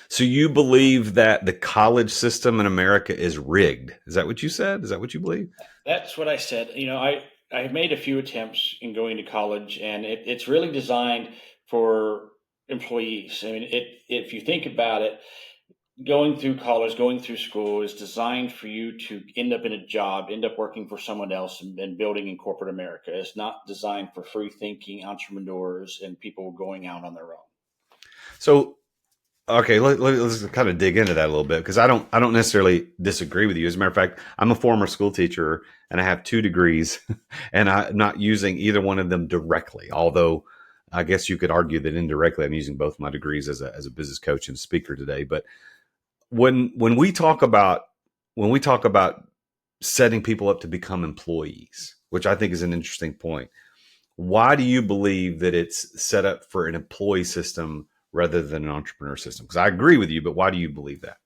So you believe that the college system in America is rigged? Is that what you said? Is that what you believe? That's what I said. I made a few attempts in going to college, and it's really designed for employees. I mean, if you think about it, going through college, going through school is designed for you to end up in a job, end up working for someone else and building in corporate America. It's not designed for free thinking entrepreneurs and people going out on their own. So okay, let's kind of dig into that a little bit because I don't necessarily disagree with you. As a matter of fact, I'm a former school teacher and I have 2 degrees, and I'm not using either one of them directly. Although I guess you could argue that indirectly, I'm using both my degrees as a business coach and speaker today. But when we talk about when we talk about setting people up to become employees, which I think is an interesting point, why do you believe that it's set up for an employee system rather than an entrepreneur system? Because I agree with you, but why do you believe that?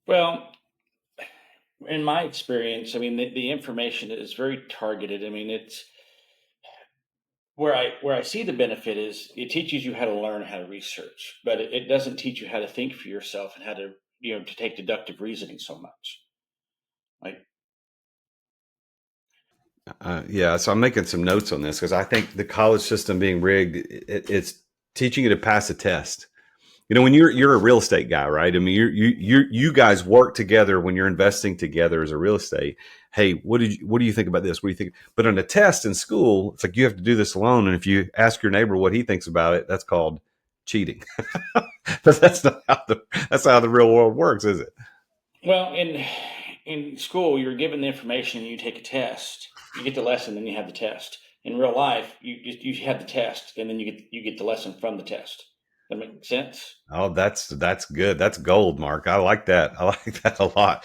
Well, in my experience, I mean, the information is very targeted. I mean, it's where I see the benefit is it teaches you how to learn how to research, but it doesn't teach you how to think for yourself and how to to take deductive reasoning so much. Like, Yeah, so I'm making some notes on this because I think the college system being rigged, it's teaching you to pass a test. You know, when you're a real estate guy, right? I mean, you guys work together when you're investing together as a real estate. Hey, what do you think about this? What do you think? But on a test in school, it's like you have to do this alone. And if you ask your neighbor what he thinks about it, that's called cheating. But that's not how the real world works, is it? well, in school, you're given the information and you take a test. You get the lesson, then you have the test. In real life, you have the test, and then you get the lesson from the test. That make sense? Oh, that's good. That's gold, Mark. I like that. I like that a lot.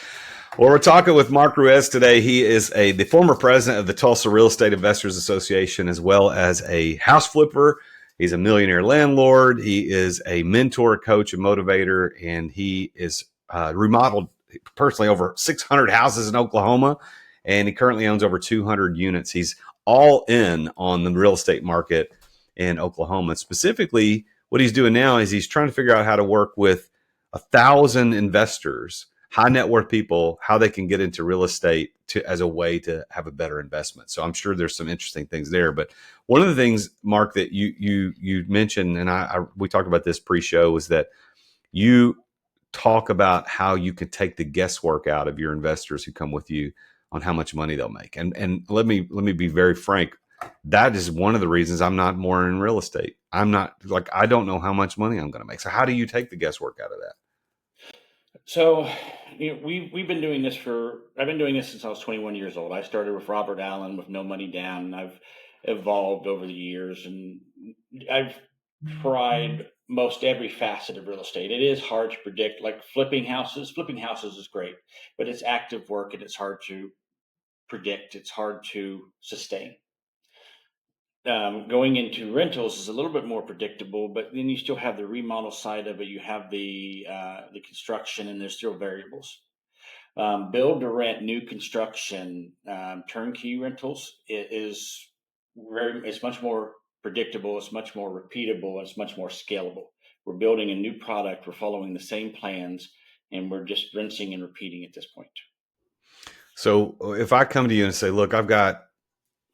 Well, we're talking with Marc Ruiz today. He is the former president of the Tulsa Real Estate Investors Association, as well as a house flipper. He's a millionaire landlord. He is a mentor, coach, and motivator, and he is remodeled personally over 600 houses in Oklahoma, and he currently owns over 200 units. He's all in on the real estate market in Oklahoma. Specifically, what he's doing now is he's trying to figure out how to work with 1,000 investors, high net worth people, how they can get into real estate as a way to have a better investment. So I'm sure there's some interesting things there. But one of the things, Mark, that you mentioned, and we talked about this pre-show, was that you talk about how you can take the guesswork out of your investors who come with you on how much money they'll make. And let me be very frank. That is one of the reasons I'm not more in real estate. I'm not like I don't know how much money I'm going to make. So how do you take the guesswork out of that? So, we've been doing this for. I've been doing this since I was 21 years old. I started with Robert Allen with no money down, and I've evolved over the years, and I've tried most every facet of real estate. It is hard to predict, like flipping houses. Flipping houses is great, but it's active work and it's hard to predict. It's hard to sustain. Going into rentals is a little bit more predictable, but then you still have the remodel side of it. You have the construction, and there's still variables. Build to rent, new construction, turnkey rentals it's much more predictable. It's much more repeatable. It's much more scalable. We're building a new product. We're following the same plans, and we're just rinsing and repeating at this point. So if I come to you and say, look, I've got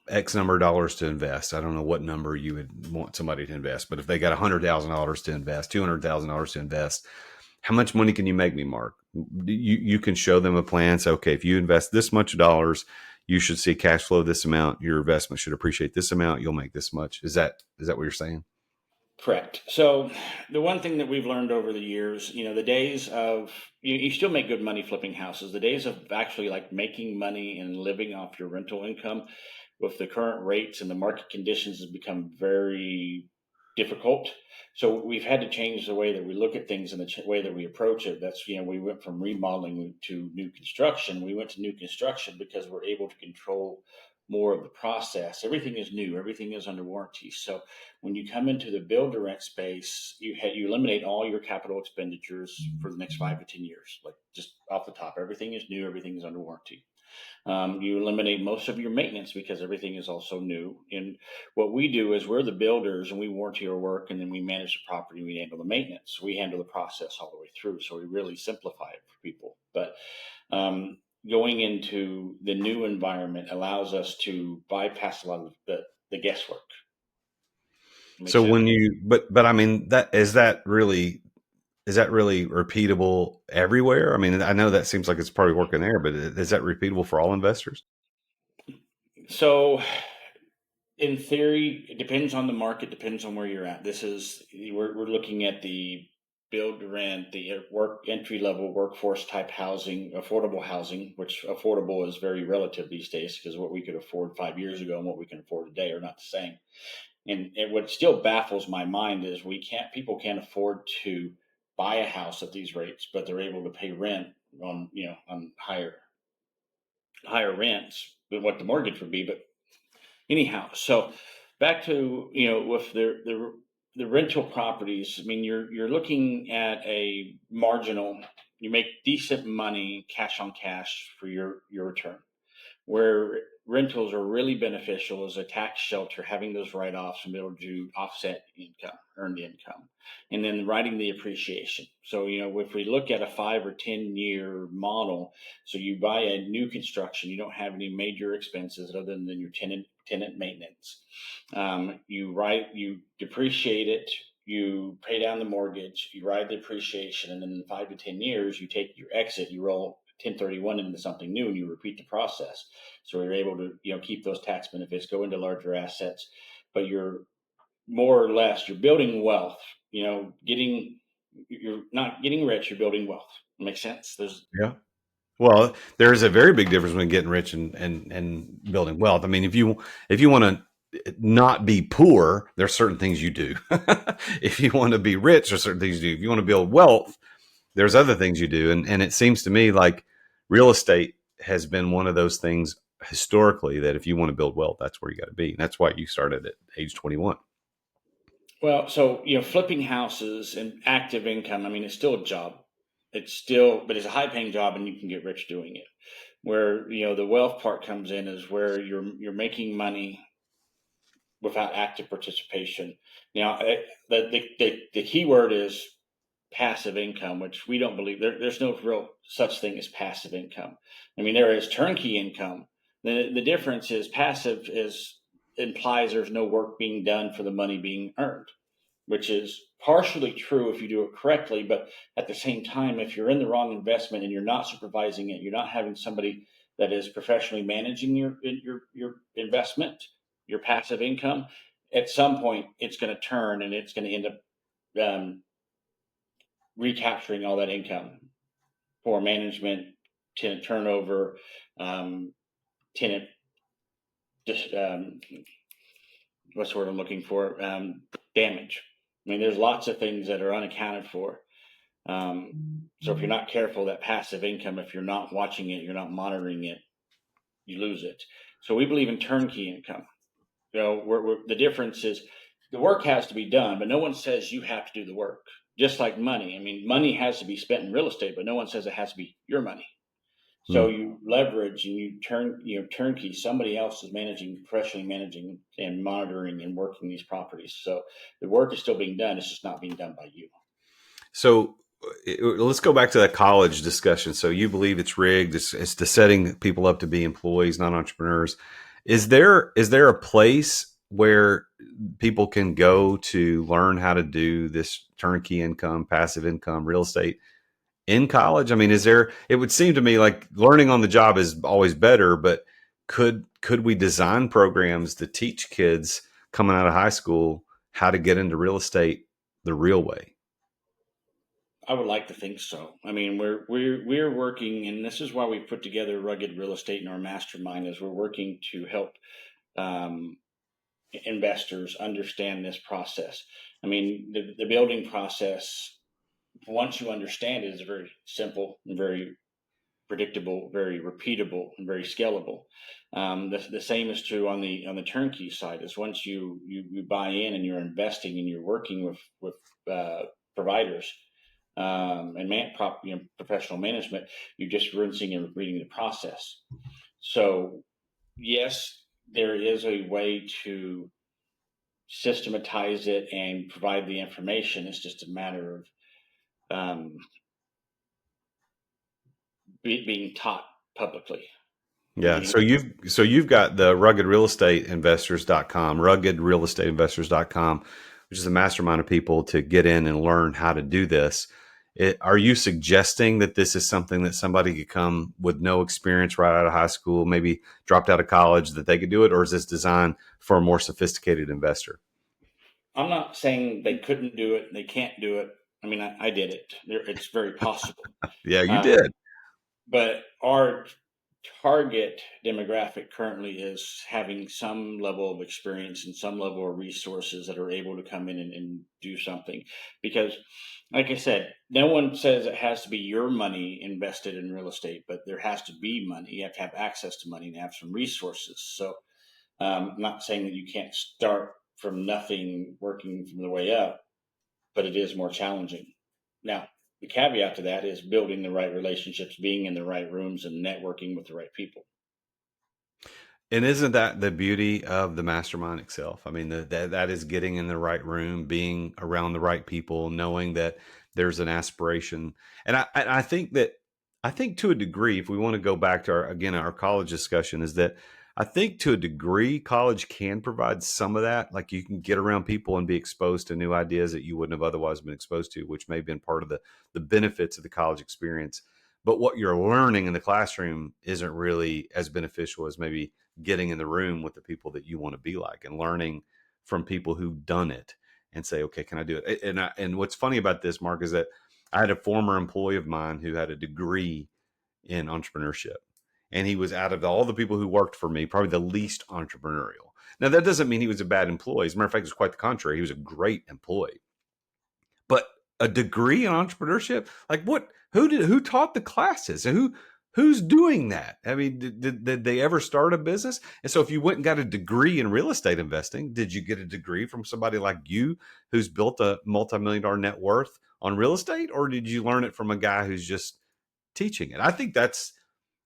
X number of dollars to invest. I don't know what number you would want somebody to invest, but if they got $100,000 to invest, $200,000 to invest, how much money can you make me, Mark? You can show them a plan. Say, okay, if you invest this much dollars, you should see cash flow this amount. Your investment should appreciate this amount. You'll make this much. Is that what you're saying? Correct. So the one thing that we've learned over the years, the days of you still make good money flipping houses. The days of actually like making money and living off your rental income with the current rates and the market conditions has become very difficult. So we've had to change the way that we look at things and the way that we approach it. That's, we went from remodeling to new construction. We went to new construction because we're able to control more of the process. Everything is new. Everything is under warranty. So when you come into the build to rent space, you eliminate all your capital expenditures for the next 5 to 10 years. Like just off the top, everything is new. Everything is under warranty. You eliminate most of your maintenance because everything is also new. And what we do is we're the builders and we warranty our work, and then we manage the property. We handle the maintenance. We handle the process all the way through. So we really simplify it for people. But um, going into the new environment allows us to bypass a lot of the guesswork. Makes So sense. when you, but I mean, that is that really repeatable everywhere? I mean, I know that seems like it's probably working there, but is that repeatable for all investors? So in theory, it depends on the market, depends on where you're at. We're looking at the build to rent, the work entry level workforce type housing, affordable housing, which affordable is very relative these days because what we could afford 5 years ago and what we can afford today are not the same. And what still baffles my mind is people can't afford to buy a house at these rates, but they're able to pay rent on higher rents than what the mortgage would be. But anyhow, so back to with the rental properties. I mean, you're looking at a marginal. You make decent money, cash on cash for your return. Where rentals are really beneficial is a tax shelter, having those write-offs and be able to offset income, earned income, and then writing the appreciation. So, if we look at a 5 or 10 year model, so you buy a new construction, you don't have any major expenses other than your tenant maintenance. You depreciate it, you pay down the mortgage, you ride the appreciation, and then in 5 to 10 years, you take your exit, you roll 1031 into something new, and you repeat the process. So you're able to keep those tax benefits, go into larger assets, but you're more or less you're building wealth. You're not getting rich, you're building wealth. Makes sense. There's Yeah. Well, there's a very big difference between getting rich and building wealth. I mean, if you want to not be poor, there's certain things you do. If you want to be rich, there's certain things you do. If you want to build wealth, there's other things you do. And it seems to me like real estate has been one of those things historically that if you want to build wealth, that's where you got to be. And that's why you started at age 21. Well, so flipping houses and active income. I mean, it's still a job. But it's a high paying job, and you can get rich doing it. Where the wealth part comes in is where you're making money without active participation. Now, the key word is passive income, which we don't believe there's no real such thing as passive income. I mean, there is turnkey income. The difference is passive is implies there's no work being done for the money being earned, which is partially true if you do it correctly. But at the same time, if you're in the wrong investment and you're not supervising it, you're not having somebody that is professionally managing your investment, your passive income, at some point it's going to turn and it's going to end up um, recapturing all that income for management, tenant turnover, um, tenant just what's the word I'm looking for? Damage. I mean, there's lots of things that are unaccounted for. So if you're not careful, that passive income, if you're not watching it, you're not monitoring it, you lose it. So we believe in turnkey income. The difference is the work has to be done, but no one says you have to do the work. Just like money. I mean, money has to be spent in real estate, but no one says it has to be your money. So Hmm. you leverage and turnkey. Somebody else is professionally managing and monitoring and working these properties. So the work is still being done. It's just not being done by you. So let's go back to that college discussion. So you believe it's rigged. It's to setting people up to be employees, not entrepreneurs. Is there a place where people can go to learn how to do this turnkey income, passive income, real estate in college? I mean, is there? It would seem to me like learning on the job is always better, but could we design programs to teach kids coming out of high school how to get into real estate the real way? I would like to think so. I mean, we're working, and this is why we put together Rugged Real Estate in our mastermind. Is we're working to help um, investors understand this process. I mean, the building process, once you understand it, is very simple and very predictable, very repeatable, and very scalable. The same is true on the turnkey side. Is once you buy in and you're investing and you're working with providers, professional management. You're just rinsing and repeating the process. So yes, there is a way to systematize it and provide the information. It's just a matter of um, being taught publicly and Yeah. getting. So you've got the ruggedrealestateinvestors.com, ruggedrealestateinvestors.com, which is a mastermind of people to get in and learn how to do this. Are you suggesting that this is something that somebody could come with no experience right out of high school, maybe dropped out of college, that they could do it, or is this designed for a more sophisticated investor? I'm not saying they couldn't do it, they can't do it. I mean, I did it. It's very possible. Yeah, you Um, did. but our target demographic currently is having some level of experience and some level of resources that are able to come in and do something. Because, like I said, no one says it has to be your money invested in real estate, but there has to be money. You have to have access to money and have some resources. So, I'm not saying that you can't start from nothing working from the way up, but it is more challenging. Now, the caveat to that is building the right relationships, being in the right rooms, and networking with the right people. And isn't that the beauty of the mastermind itself? I mean, that is getting in the right room, being around the right people, knowing that there's an aspiration. And I think that, I think to a degree, if we want to go back to our college discussion, is that I think to a degree, college can provide some of that. Like you can get around people and be exposed to new ideas that you wouldn't have otherwise been exposed to, which may have been part of the benefits of the college experience. But what you're learning in the classroom isn't really as beneficial as maybe getting in the room with the people that you want to be like and learning from people who've done it and say, okay, can I do it? And what's funny about this, Mark, is that I had a former employee of mine who had a degree in entrepreneurship. And he was, out of all the people who worked for me, probably the least entrepreneurial. Now, that doesn't mean he was a bad employee. As a matter of fact, it was quite the contrary. He was a great employee. But a degree in entrepreneurship, like what? Who taught the classes? Who's doing that? I mean, did they ever start a business? And so, if you went and got a degree in real estate investing, did you get a degree from somebody like you who's built a multi-million-dollar net worth on real estate, or did you learn it from a guy who's just teaching it? I think that's,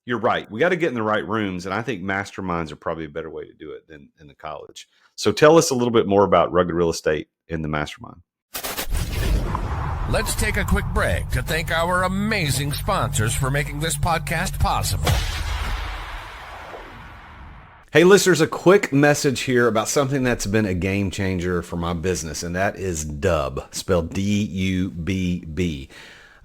you're right. We got to get in the right rooms, and I think masterminds are probably a better way to do it than in the college. So, tell us a little bit more about rugged real estate in the mastermind. Let's take a quick break to thank our amazing sponsors for making this podcast possible. Hey, listeners, a quick message here about something that's been a game changer for my business, and that is Dubb, spelled D-U-B-B.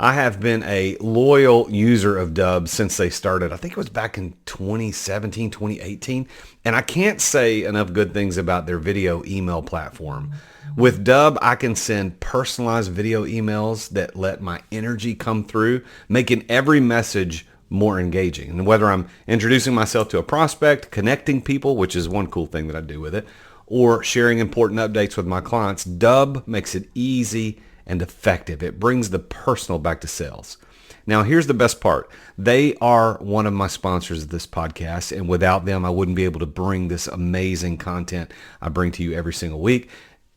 I have been a loyal user of Dubb since they started. I think it was back in 2017, 2018, and I can't say enough good things about their video email platform. With Dubb, I can send personalized video emails that let my energy come through, making every message more engaging. And whether I'm introducing myself to a prospect, connecting people, which is one cool thing that I do with it, or sharing important updates with my clients, Dubb makes it easy and effective. It brings the personal back to sales. Now, here's the best part. They are one of my sponsors of this podcast, and without them, I wouldn't be able to bring this amazing content I bring to you every single week.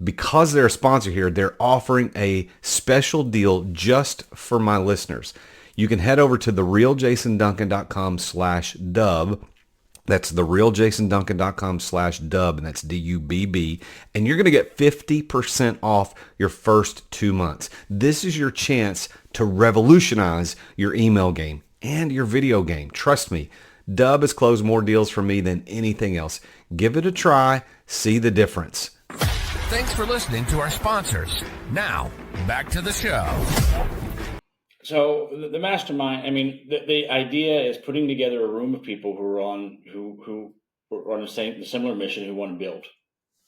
Because they're a sponsor here, they're offering a special deal just for my listeners. You can head over to therealjasonduncan.com/Dubb. That's therealjasonduncan.com/Dubb, and that's D-U-B-B. And you're going to get 50% off your first 2 months. This is your chance to revolutionize your email game and your video game. Trust me, Dubb has closed more deals for me than anything else. Give it a try. See the difference. Thanks for listening to our sponsors. Now, back to the show. So the mastermind, I mean, the idea is putting together a room of people who are on who are on the similar mission, who want to build.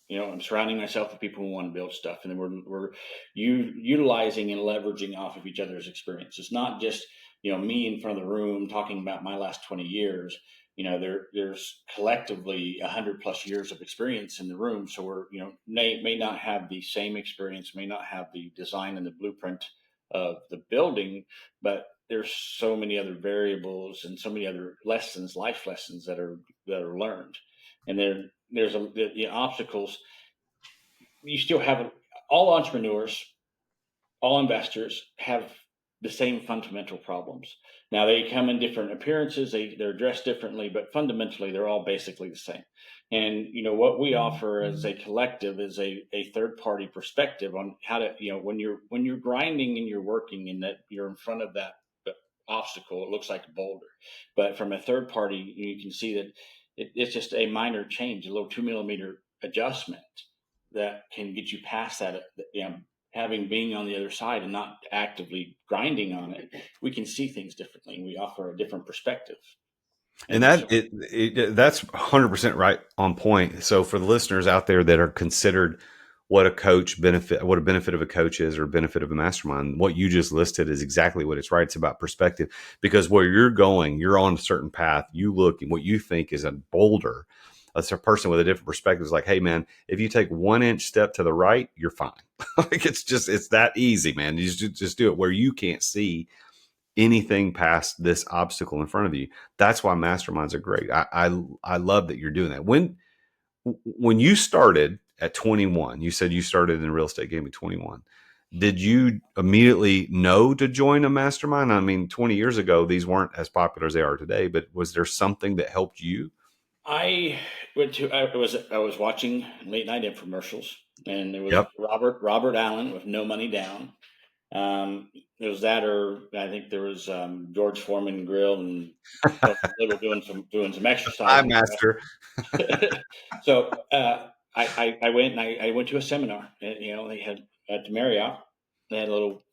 You know, I'm surrounding myself with people who want to build stuff, and then we're utilizing and leveraging off of each other's experience. It's not just, you know, me in front of the room talking about my last 20 years. You know, there's collectively 100+ years of experience in the room. So we're, you know, may not have the same experience, may not have the design and the blueprint of the building, but there's so many other variables and so many other lessons, life lessons that are learned. And there's the obstacles. You still have all entrepreneurs, all investors have the same fundamental problems. Now they come in different appearances, they're dressed differently, but fundamentally they're all basically the same. And what we offer as a collective is a third party perspective on how to, when you're grinding and you're working and that you're in front of that obstacle, it looks like a boulder. But from a third party, you can see that it's just a minor change, a little 2 millimeter adjustment that can get you past that. Having being on the other side and not actively grinding on it, we can see things differently, and we offer a different perspective. And that's 100% right on point. So for the listeners out there that are considered what a benefit of a coach is, or benefit of a mastermind, what you just listed is exactly what it's right. It's about perspective, because where you're going, you're on a certain path. You look and what you think is a boulder. That's a person with a different perspective is like, hey man, if you take 1 inch step to the right, you're fine. Like it's that easy, man. You just do it where you can't see anything past this obstacle in front of you. That's why masterminds are great. I love that you're doing that. When you started at 21, you said you started in the real estate game at 21. Did you immediately know to join a mastermind? I mean, 20 years ago, these weren't as popular as they are today, but was there something that helped you? I I was watching late night infomercials, and there was Yep. Robert Allen with No Money Down. It was that, or I think there was George Foreman Grill and Little doing some Hi, exercising. master. So I went and I went to a seminar. They had at the Marriott. They had a little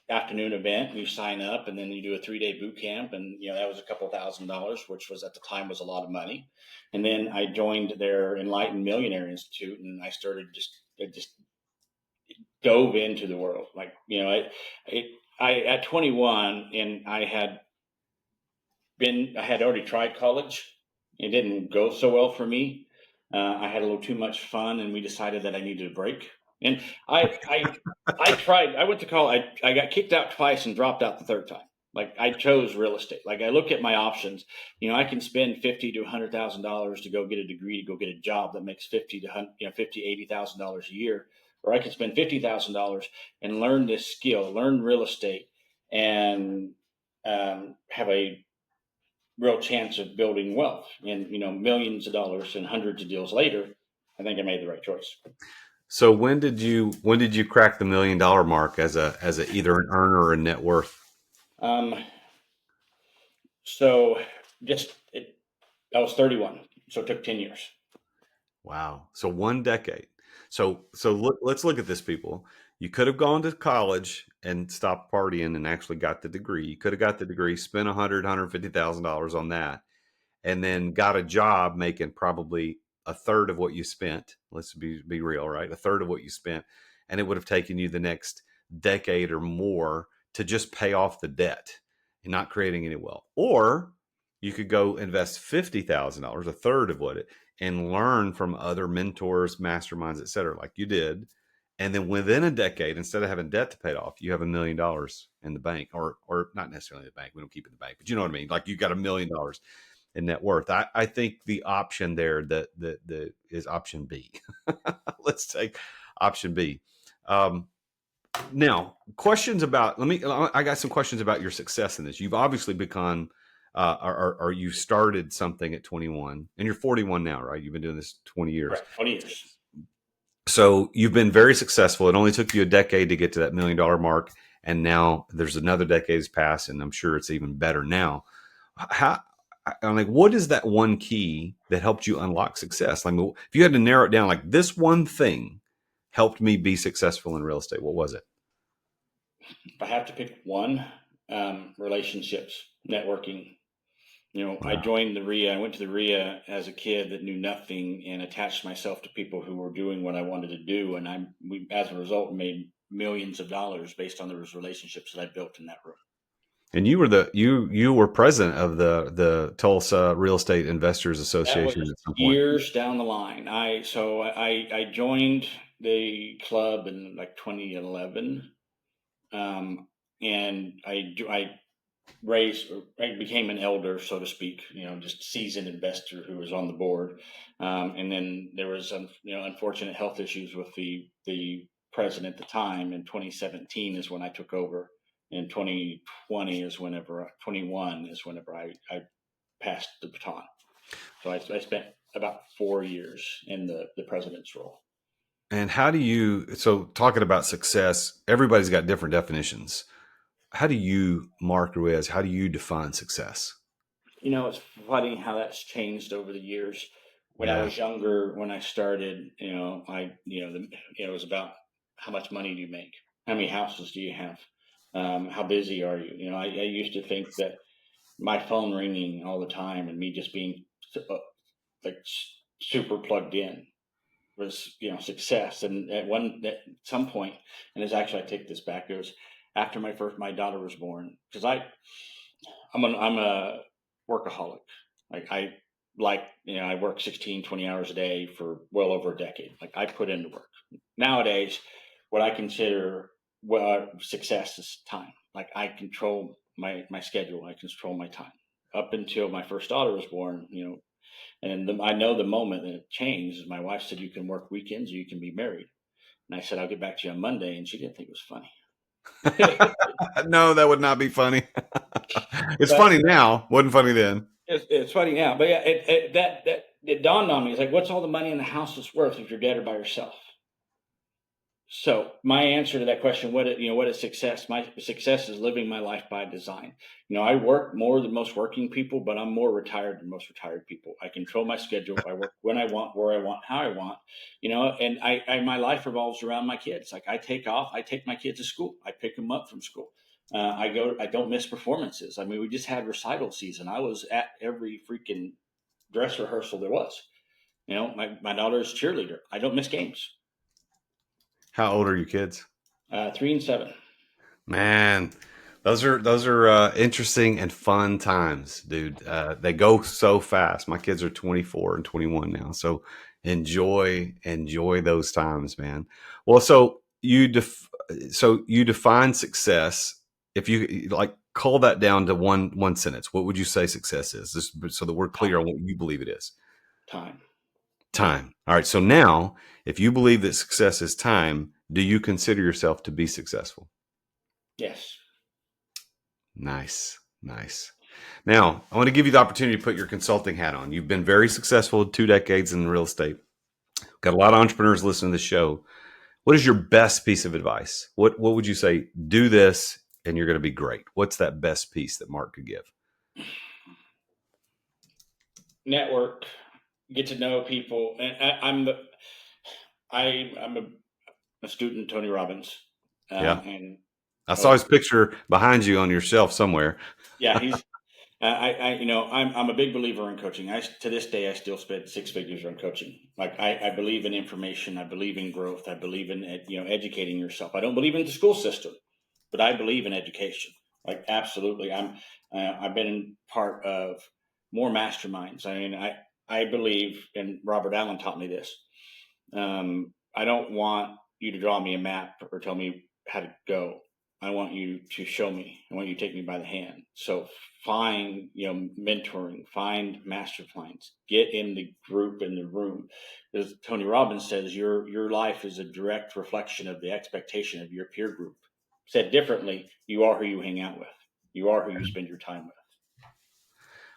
afternoon event. You sign up, and then you do a 3-day boot camp, and that was a couple $1,000, which was at the time was a lot of money. And then I joined their Enlightened Millionaire Institute, and I just dove into the world. Like I at 21, and I had already tried college. It didn't go so well for me. I had a little too much fun, and we decided that I needed a break. And I tried. I went to college. I got kicked out twice and dropped out the third time. Like I chose real estate. Like I look at my options. I can spend $50,000 to $100,000 to go get a degree, to go get a job that makes $80,000 a year, or I can spend $50,000 and learn this skill, learn real estate, and have a real chance of building wealth. And millions of dollars and hundreds of deals later, I think I made the right choice. So when did you crack the $1 million mark as a either an earner or a net worth? Um, so I was 31, so it took 10 years. Wow. So 1 decade. Let's look at this, people. You could have gone to college and stopped partying and actually got the degree. You could have got the degree, spent $150,000 on that, and then got a job making probably a third of what you spent. Let's be real, right? A third of what you spent, and it would have taken you the next decade or more to just pay off the debt and not creating any wealth. Or you could go invest $50,000, a third of what it, and learn from other mentors, masterminds, et cetera, like you did. And then within a decade, instead of having debt to pay it off, you have $1 million in the bank, or not necessarily in the bank. We don't keep it in the bank, but you know what I mean? Like you got $1 million in net worth. I think the option there that is option B. Let's take option B. Now, questions about, I got some questions about your success in this. You've obviously become, or you started something at 21, and you're 41 now, right? You've been doing this 20 years. Right, 20 years. So you've been very successful. It only took you a decade to get to that $1 million mark. And now there's another decade's passed, and I'm sure it's even better now. I'm like, what is that one key that helped you unlock success? Like, if you had to narrow it down, like this one thing helped me be successful in real estate, what was it? If I have to pick one, relationships, networking. Wow. I joined the RIA. I went to the RIA as a kid that knew nothing and attached myself to people who were doing what I wanted to do. And we, as a result, made millions of dollars based on those relationships that I built in that room. And you were you were president of the Tulsa Real Estate Investors Association at some point. Years down the line. I joined the club in like 2011, and I became an elder, so to speak. Just seasoned investor who was on the board, and then there was unfortunate health issues with the president at the time. In 2017 is when I took over In 2020 is whenever 21 is whenever I passed the baton. So I spent about 4 years in the president's role. And how do you, so talking about success, everybody's got different definitions. How do you, Marc Ruiz, how do you define success? It's funny how that's changed over the years. When I Yeah. was younger, when I started, it was about how much money do you make? How many houses do you have? How busy are you? I used to think that my phone ringing all the time and me just being like super plugged in was success. And at some point, and it's actually, I take this back, it was after my daughter was born, because I'm a workaholic. I work 16, 20 hours a day for well over a decade. Like, I put into work. Nowadays, what I consider success is time. Like, I control my schedule. I control my time. Up until my first daughter was born, and I know the moment that it changed is my wife said, "You can work weekends or you can be married." And I said, "I'll get back to you on Monday." And she didn't think it was funny. No, that would not be funny. It's But funny now. Wasn't funny then. it's funny now. But yeah, it dawned on me. It's like, what's all the money in the house is worth if you're dead or by yourself? So my answer to that question, what is success? My success is living my life by design. I work more than most working people, but I'm more retired than most retired people. I control my schedule. I work when I want, where I want, how I want. And my life revolves around my kids. Like, I take off. I take my kids to school. I pick them up from school. I go. I don't miss performances. I mean, we just had recital season. I was at every freaking dress rehearsal there was. My daughter's cheerleader. I don't miss games. How old are your kids? 3 and 7. Man, those are interesting and fun times, dude. They go so fast. My kids are 24 and 21 now, so enjoy those times, man. Well, so you define success. If you like, call that down to one sentence, what would you say success is? Just so that we're clear on what you believe it is. Time. Time. All right. So now, if you believe that success is time, do you consider yourself to be successful? Yes. Nice. Nice. Now, I want to give you the opportunity to put your consulting hat on. You've been very successful in 2 decades in real estate. Got a lot of entrepreneurs listening to the show. What is your best piece of advice? What would you say? Do this and you're going to be great. What's that best piece that Marc could give? Network, get to know people. And I'm a student of Tony Robbins. Yeah. And I saw his picture behind you on your shelf somewhere. yeah, he's, I'm a big believer in coaching. To this day, I still spend 6 figures on coaching. Like, I believe in information. I believe in growth. I believe in, educating yourself. I don't believe in the school system, but I believe in education. Like, absolutely. I've been in part of more masterminds. I mean, I believe, and Robert Allen taught me this. I don't want you to draw me a map or tell me how to go. I want you to show me. I want you to take me by the hand. So find, mentoring, find masterminds, get in the group, in the room. As Tony Robbins says, your life is a direct reflection of the expectation of your peer group. Said differently, you are who you hang out with. You are who you spend your time with.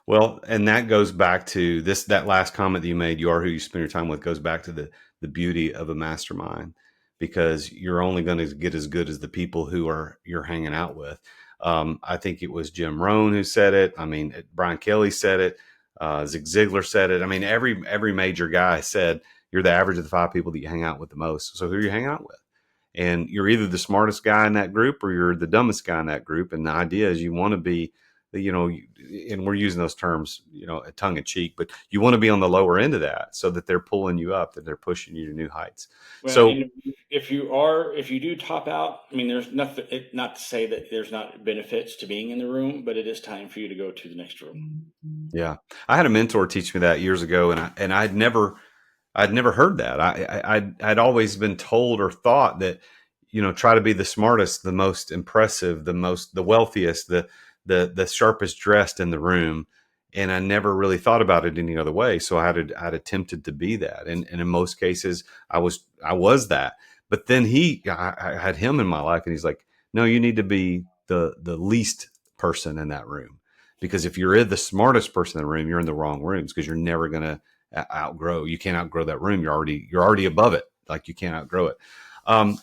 Well, and that goes back to that last comment that you made, you are who you spend your time with, goes back to the beauty of a mastermind, because you're only going to get as good as the people who you're hanging out with. I think it was Jim Rohn who said it. I mean, Brian Kelly said it. Zig Ziglar said it. I mean, every major guy said you're the average of the 5 people that you hang out with the most. So who are you hanging out with? And you're either the smartest guy in that group or you're the dumbest guy in that group. And the idea is you want to be, and we're using those terms, tongue in cheek, but you want to be on the lower end of that so that they're pulling you up, that they're pushing you to new heights. Well, So and if you do top out, I mean, there's nothing, not to say that there's not benefits to being in the room, but it is time for you to go to the next room. yeah, I had a mentor teach me that years ago, and I'd never heard that. I'd always been told or thought that, try to be the smartest, the most impressive, the wealthiest, the sharpest dressed in the room. And I never really thought about it any other way. So I'd attempted to be that. And in most cases I was that, but then I had him in my life and he's like, no, you need to be the least person in that room. Because if you're the smartest person in the room, you're in the wrong rooms, because you're never going to outgrow. You can't outgrow that room. You're already above it. Like, you can't outgrow it.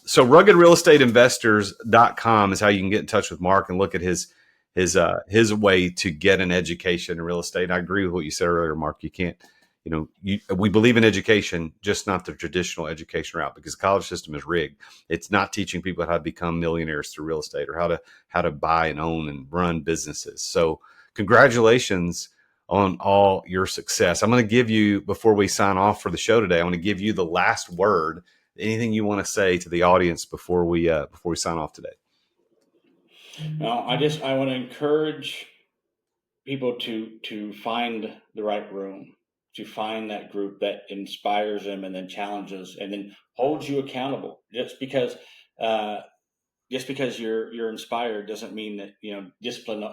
So ruggedrealestateinvestors.com is how you can get in touch with Marc and look at his way to get an education in real estate. And I agree with what you said earlier, Marc. You can't, we believe in education, just not the traditional education route, because the college system is rigged. It's not teaching people how to become millionaires through real estate, or how to buy and own and run businesses. So congratulations on all your success. I'm going to give you, before we sign off for the show today, I want to give you the last word. Anything you want to say to the audience before we sign off today? Well, I want to encourage people to find the right room, to find that group that inspires them and then challenges and then holds you accountable. Just because you're inspired doesn't mean that, discipline,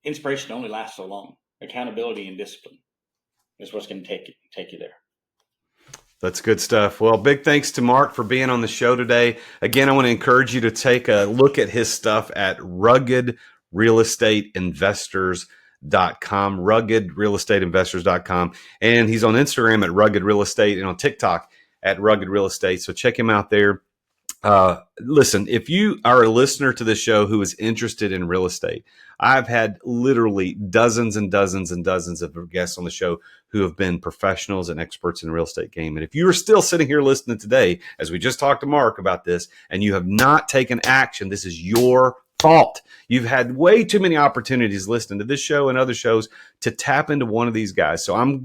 inspiration only lasts so long. Accountability and discipline is what's going to take you there. That's good stuff. Well, big thanks to Marc for being on the show today. Again, I want to encourage you to take a look at his stuff at ruggedrealestateinvestors.com, ruggedrealestateinvestors.com. And he's on Instagram at Rugged Real Estate and on TikTok at Rugged Real Estate. So check him out there. Listen, if you are a listener to the show who is interested in real estate, I've had literally dozens and dozens and dozens of guests on the show who have been professionals and experts in the real estate game. And if you are still sitting here listening today, as we just talked to Marc about this, and you have not taken action, this is your fault. You've had way too many opportunities listening to this show and other shows to tap into one of these guys. So I'm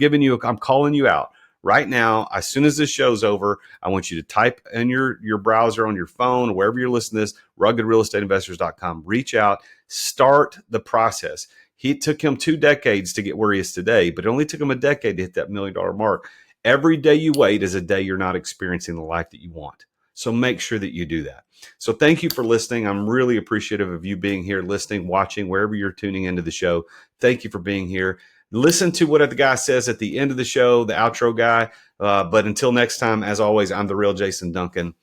calling you out. Right now, as soon as this show's over, I want you to type in your browser on your phone, wherever you're listening to this, ruggedrealestateinvestors.com. Reach out, start the process. It took him 2 decades to get where he is today, but it only took him a decade to hit that $1 million mark. Every day you wait is a day you're not experiencing the life that you want. So make sure that you do that. So thank you for listening. I'm really appreciative of you being here, listening, watching, wherever you're tuning into the show. Thank you for being here. Listen to what the guy says at the end of the show, the outro guy. But until next time, as always, I'm the Real Jason Duncan,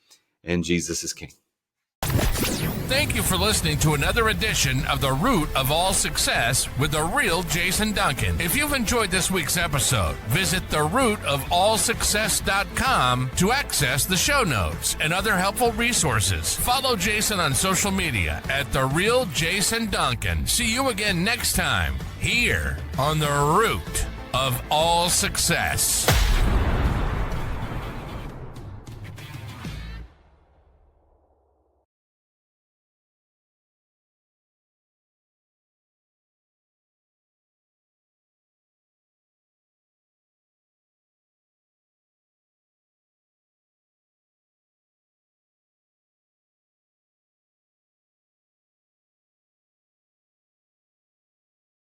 and Jesus is King. Thank you for listening to another edition of The Root of All Success with the Real Jason Duncan. If you've enjoyed this week's episode, visit therootofallsuccess.com to access the show notes and other helpful resources. Follow Jason on social media at The Real Jason Duncan. See you again next time here on The Root of All Success.